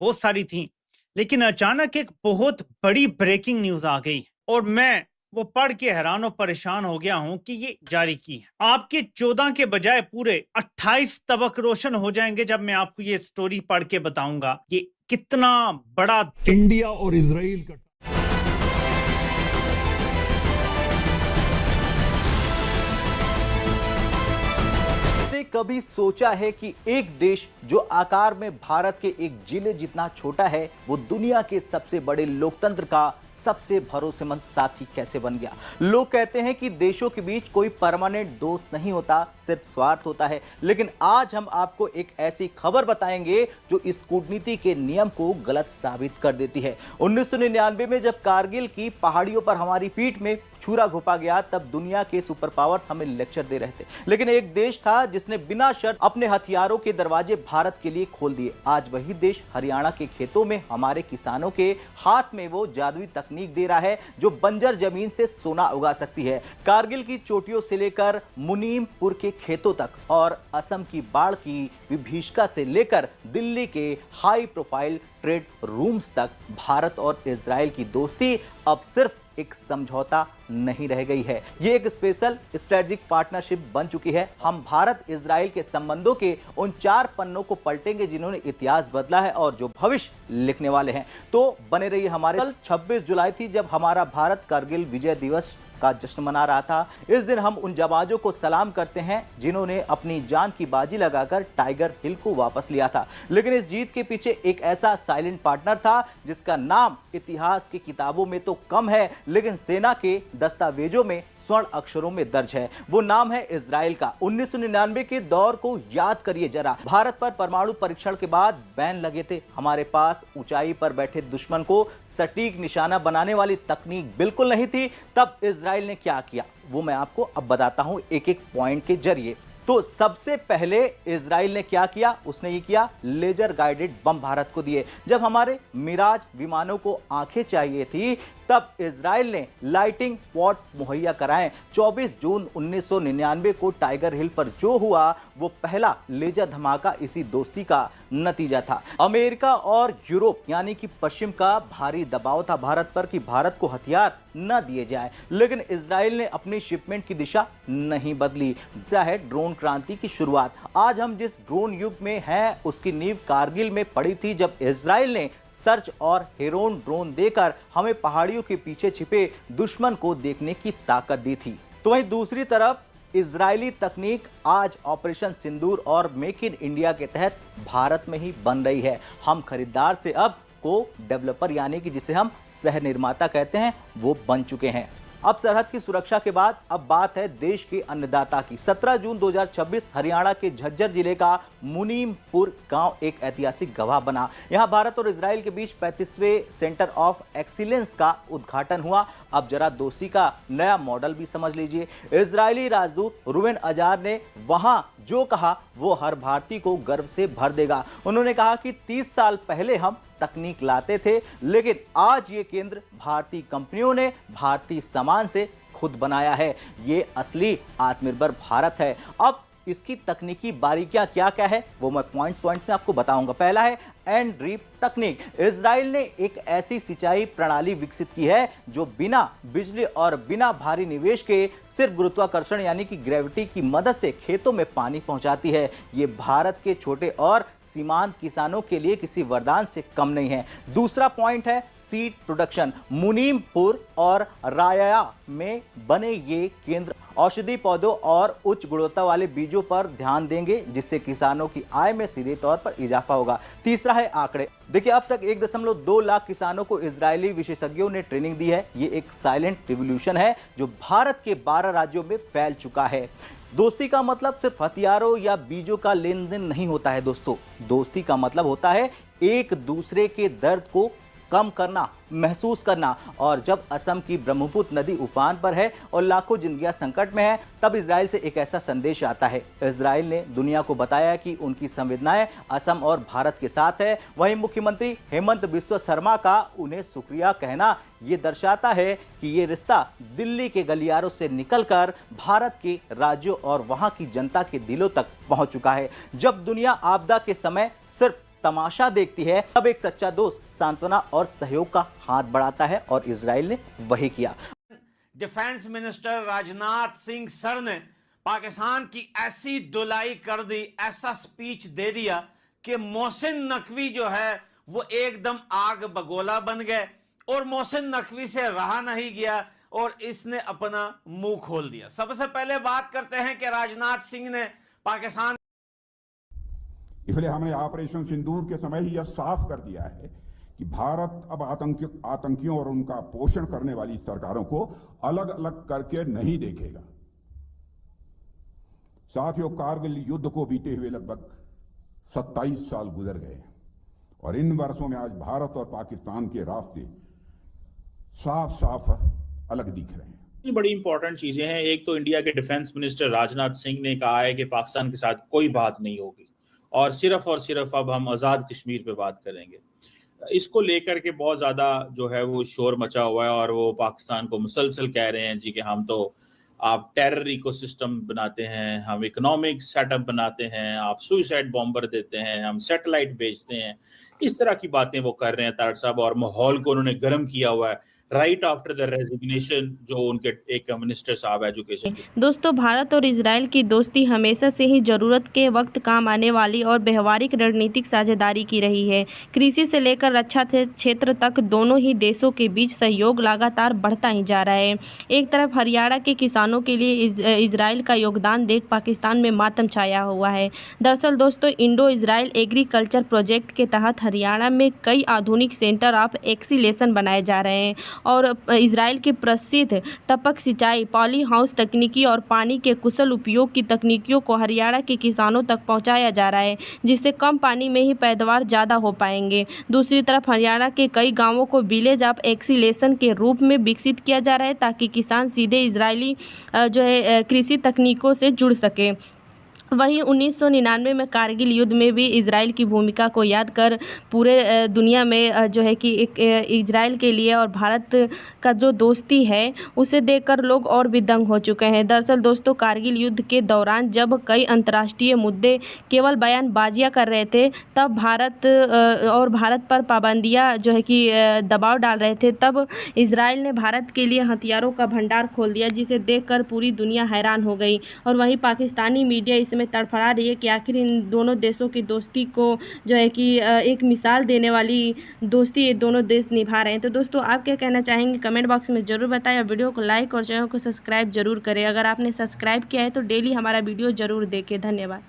बहुत सारी थी, लेकिन अचानक एक बहुत बड़ी ब्रेकिंग न्यूज आ गई और मैं वो पढ़ के हैरान और परेशान हो गया हूं कि ये जारी की है। आपके 14 के बजाय पूरे 28 तबक रोशन हो जाएंगे जब मैं आपको ये स्टोरी पढ़ के बताऊंगा ये कितना बड़ा। इंडिया और इजराइल का कभी सोचा है कि एक देश जो आकार में भारत के एक जिले जितना छोटा है वो दुनिया के सबसे बड़े लोकतंत्र का सबसे भरोसेमंद साथी कैसे बन गया। लोग कहते हैं कि देशों के बीच कोई परमानेंट दोस्त नहीं होता, सिर्फ स्वार्थ होता है। लेकिन आज हम आपको एक ऐसी खबर बताएंगे जो इस कूटनीति के नियम को गलत साबित कर देती है। 1999 में जब कारगिल की पहाड़ियों पर हमारी पीठ में छुरा घोंपा गया, तब दुनिया के सुपर पावर्स हमें लेक्चर दे रहे थे, लेकिन एक देश था जिसने बिना शर्त अपने हथियारों के दरवाजे भारत के लिए खोल दिए। आज वही देश हरियाणा के खेतों में हमारे किसानों के हाथ में वो जादुई तकनीक दे रहा है जो बंजर जमीन से सोना उगा सकती है। कारगिल की चोटियों से लेकर मुनीमपुर के खेतों तक और असम की बाढ़ की विभीषिका से लेकर दिल्ली के हाई प्रोफाइल ट्रेड रूम्स तक भारत और इजराइल की दोस्ती अब सिर्फ एक समझौता नहीं रह गई है, ये एक स्पेशल स्ट्रेटेजिक पार्टनरशिप बन चुकी है। हम भारत इजराइल के संबंधों के उन 4 पन्नों को पलटेंगे जिन्होंने इतिहास बदला है और जो भविष्य लिखने वाले हैं। तो बने रहिए हमारे। कल 26 जुलाई थी जब हमारा भारत कारगिल विजय दिवस का जश्न मना रहा था। इस दिन हम उन जवानों को सलाम करते हैं जिन्होंने अपनी जान की बाजी लगाकर टाइगर हिल को वापस लिया था। लेकिन इस जीत के पीछे एक ऐसा साइलेंट पार्टनर था जिसका नाम इतिहास की किताबों में तो कम है, लेकिन सेना के दस्तावेजों में स्वर्ण अक्षरों में दर्ज है। वो नाम है इजराइल का। 1999 के दौर को याद करिए जरा। भारत पर परमाणु परीक्षण के बाद बैन लगे थे। हमारे पास ऊंचाई पर बैठे दुश्मन को सटीक निशाना बनाने वाली तकनीक बिल्कुल नहीं थी। तब इजराइल ने क्या किया वो मैं आपको अब बताता हूं एक एक पॉइंट के जरिए। तो सबसे पहले इजराइल ने क्या किया, उसने ये किया, लेजर गाइडेड बम भारत को दिए। जब हमारे मिराज विमानों को आंखें चाहिए थी तब इजराइल ने लाइटिंग पॉड्स मुहैया कराएं। 24 जून 1999 को टाइगर हिल पर जो हुआ वो पहला लेजर धमाका इसी दोस्ती का नतीजा था। अमेरिका और यूरोप यानी कि पश्चिम का भारी दबाव था भारत पर कि भारत को हथियार न दिए जाए, लेकिन इजराइल ने अपनी शिपमेंट की दिशा नहीं बदली। चाहे ड्रोन क्रांति की शुरुआत। आज हम जिस ड्रोन युग में हैं उसकी नींव कारगिल में पड़ी थी जब इजराइल ने सर्च और हेरोन ड्रोन देकर हमें पहाड़ियों के पीछे छिपे दुश्मन को देखने की ताकत दी थी। तो वहीं दूसरी तरफ इजरायली तकनीक आज ऑपरेशन सिंदूर और मेक इन इंडिया के तहत भारत में ही बन रही है। हम खरीदार से अब को डेवलपर यानी कि जिसे हम सह निर्माता कहते हैं वो बन चुके हैं। अब सरहद की सुरक्षा के बाद अब बात है देश के अन्नदाता की। 17 जून 2026 हरियाणा के झज्जर जिले का मुनीमपुर गांव एक ऐतिहासिक गवाह बना। यहां भारत और इजराइल के बीच 35वें सेंटर ऑफ एक्सीलेंस का उद्घाटन हुआ। अब जरा दोस्ती का नया मॉडल भी समझ लीजिए। इजरायली राजदूत रुवेन अजार ने वहां जो कहा वो हर भारतीय को गर्व से भर देगा। उन्होंने कहा कि 30 साल पहले हम तकनीक लाते थे, लेकिन आज ये केंद्र भारतीय कंपनियों ने भारतीय सामान से खुद बनाया है। ये असली आत्मनिर्भर भारत है। अब इसकी तकनीकी बारीकियां क्या क्या है वो मैं पॉइंट्स में आपको बताऊंगा। पहला है एंड ड्रीप तकनीक। इजराइल ने एक ऐसी सिंचाई प्रणाली विकसित की है जो बिना बिजली और बिना भारी निवेश के सिर्फ गुरुत्वाकर्षण यानी कि ग्रेविटी की मदद से खेतों में पानी पहुंचाती है। ये भारत के छोटे और सीमांत किसानों के लिए किसी वरदान से कम नहीं है। दूसरा पॉइंट है सीड प्रोडक्शन। मुनीमपुर और राया में बने ये केंद्र औषधि पौधों और उच्च गुणवत्ता वाले बीजों पर ध्यान देंगे जिससे किसानों की आय में सीधे तौर पर इजाफा होगा। तीसरा है आंकड़े। देखिए अब तक 1.2 लाख किसानों को इजरायली विशेषज्ञों ने ट्रेनिंग दी है। ये एक साइलेंट रिवॉल्यूशन है जो भारत के 12 राज्यों में फैल चुका है। दोस्ती का मतलब सिर्फ हथियारों या बीजों का लेन देन नहीं होता है दोस्तों। दोस्ती का मतलब होता है एक दूसरे के दर्द को कम करना, महसूस करना। और जब असम की ब्रह्मपुत्र नदी उफान पर है और लाखों जिंदगियां संकट में है तब इजराइल से एक ऐसा संदेश आता है। इजराइल ने दुनिया को बताया कि उनकी संवेदनाएं असम और भारत के साथ है। वहीं मुख्यमंत्री हेमंत बिस्वा शर्मा का उन्हें शुक्रिया कहना ये दर्शाता है कि ये रिश्ता दिल्ली के गलियारों से निकलकर भारत के राज्यों और वहां की जनता के दिलों तक पहुंच चुका है। जब दुनिया आपदा के समय सिर्फ तमाशा देखती है, तब एक सच्चा दोस्त सांत्वना और सहयोग का हाथ बढ़ाता है और इजराइल ने वही किया। Defence minister Rajnath Singh sir ने पाकिस्तान की ऐसी धुलाई कर दी, ऐसा स्पीच दे दिया कि मोहसिन नकवी जो है वो एकदम आग बगोला बन गए और मोहसिन नकवी से रहा नहीं गया और इसने अपना मुंह खोल दिया। सबसे पहले बात करते हैं कि राजनाथ सिंह ने पाकिस्तान, इसलिए हमने ऑपरेशन सिंदूर के समय ही यह साफ कर दिया है कि भारत अब आतंकियों और उनका पोषण करने वाली सरकारों को अलग अलग करके नहीं देखेगा। साथियों, कारगिल युद्ध को बीते हुए लगभग 27 साल गुजर गए और इन वर्षों में आज भारत और पाकिस्तान के रास्ते साफ साफ अलग दिख रहे हैं। ये बड़ी इंपॉर्टेंट चीजें हैं। एक तो इंडिया के डिफेंस मिनिस्टर राजनाथ सिंह ने कहा है कि पाकिस्तान के साथ कोई बात नहीं होगी और सिर्फ अब हम आज़ाद कश्मीर पे बात करेंगे। इसको लेकर के बहुत ज़्यादा जो है वो शोर मचा हुआ है और वो पाकिस्तान को मुसलसल कह रहे हैं जी कि हम तो आप टेरर इकोसिस्टम बनाते हैं, हम इकोनॉमिक सेटअप बनाते हैं, आप सुइसाइड बॉम्बर देते हैं, हम सैटेलाइट बेचते हैं, इस तरह की बातें वो कर रहे हैं तारड़ साहब। और माहौल को उन्होंने गर्म किया हुआ है राइट आफ्टर द रेजिग्नेशन जो उनके एक मिनिस्टर साहब एजुकेशन के। दोस्तों, भारत और इजराइल की दोस्ती हमेशा से ही ज़रूरत के वक्त काम आने वाली और व्यवहारिक रणनीतिक साझेदारी की रही है। कृषि से लेकर रक्षा क्षेत्र तक दोनों ही देशों के बीच सहयोग लगातार बढ़ता ही जा रहा है। एक तरफ हरियाणा के किसानों के लिए इजराइल का योगदान देख पाकिस्तान में मातम छाया हुआ है। दरअसल दोस्तों, इंडो इजराइल एग्रीकल्चर प्रोजेक्ट के तहत हरियाणा में कई आधुनिक सेंटर ऑफ एक्सीलेशन बनाए जा रहे हैं और इजराइल के प्रसिद्ध टपक सिंचाई, पॉली हाउस तकनीकी और पानी के कुशल उपयोग की तकनीकियों को हरियाणा के किसानों तक पहुंचाया जा रहा है, जिससे कम पानी में ही पैदावार ज़्यादा हो पाएंगे। दूसरी तरफ हरियाणा के कई गांवों को विलेज ऑफ एक्सीलेशन के रूप में विकसित किया जा रहा है ताकि किसान सीधे इजरायली जो है कृषि तकनीकों से जुड़ सके। वहीं 1999 में कारगिल युद्ध में भी इजराइल की भूमिका को याद कर पूरे दुनिया में जो है कि एक इजराइल के लिए और भारत का जो दोस्ती है उसे देखकर लोग और भी दंग हो चुके हैं। दरअसल दोस्तों, कारगिल युद्ध के दौरान जब कई अंतर्राष्ट्रीय मुद्दे केवल बयानबाजियां कर रहे थे, तब भारत पर पाबंदियां जो है कि दबाव डाल रहे थे, तब इजराइल ने भारत के लिए हथियारों का भंडार खोल दिया, जिसे देखकर पूरी दुनिया हैरान हो गई। और वहीं पाकिस्तानी मीडिया इसमें तड़फड़ा रही है कि आखिर इन दोनों देशों की दोस्ती को जो है कि एक मिसाल देने वाली दोस्ती ये दोनों देश निभा रहे हैं। तो दोस्तों, आप क्या कहना चाहेंगे कमेंट बॉक्स में ज़रूर बताएं और वीडियो को लाइक और चैनल को सब्सक्राइब जरूर करें। अगर आपने सब्सक्राइब किया है तो डेली हमारा वीडियो ज़रूर देखें। धन्यवाद।